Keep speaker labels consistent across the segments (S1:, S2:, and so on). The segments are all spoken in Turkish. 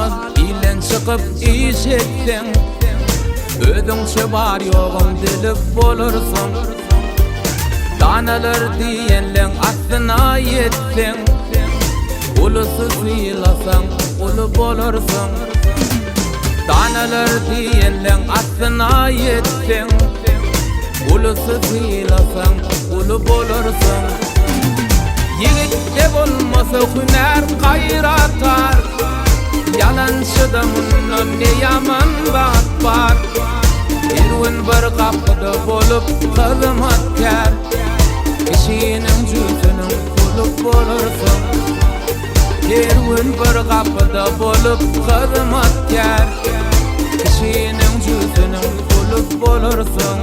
S1: almaz ilen çıkıp iş etsen, özüňçe bar ýogum dilip bolarsyň. Danalar diýenleň astyna ýetsen, ulusy sylasaň ulu bolarsyň. Danalar diýenleň astyna ýetsen, ulusy sylasaň ulu bolarsyň. Yigitde bolmasa hüner gaýratar, yalançydan ne yaman bat bar. Erwin bir gapda bolup hyzmatkar, kişiniň jüzüniň kulu bolarsyň. Erwin bir gapda bolup hyzmatkar, kişiniň jüzüniň kulu bolarsyň.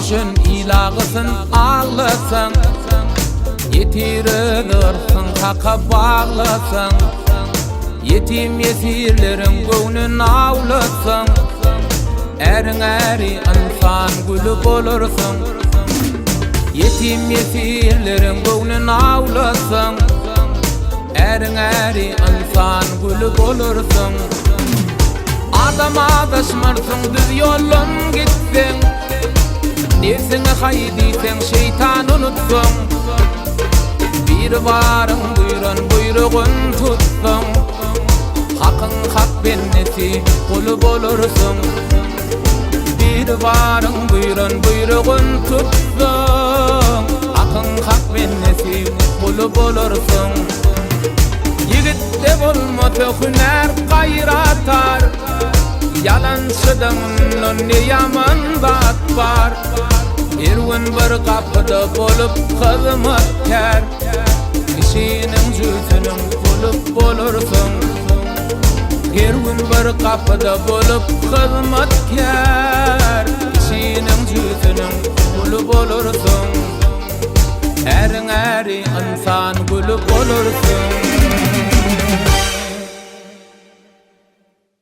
S1: Düşün ilagısın ağlasın, yetirilirsin haka bağlasın. Yetim yesirlerin göwnün avlasın, erin eri insan gülü bolarsyň. Yetim yesirlerin göwnün avlasın, erin eri insan gülü bolarsyň. Adam adaşmarsın düz yolun gitsin, nefsine haydiysen şeytan unutsun. Bir varın buyurun buyruğun tutsun, hakın hak bennesi kulu bolarsyň. Bir varın buyurun buyruğun tutsun, hakın hak bennesi kulu bolarsyň. Yigitde bolmasa hüner gaýratar, yalançydan ne yaman bat bar. Erwin bir gapda bolup hyzmatkar, kişiniň jüzüniň kulu bolarsyň. Erwin bir gapda bolup hyzmatkar, kişiniň jüzüniň kulu bolarsyň. Erin eri insan gülü bolarsyň.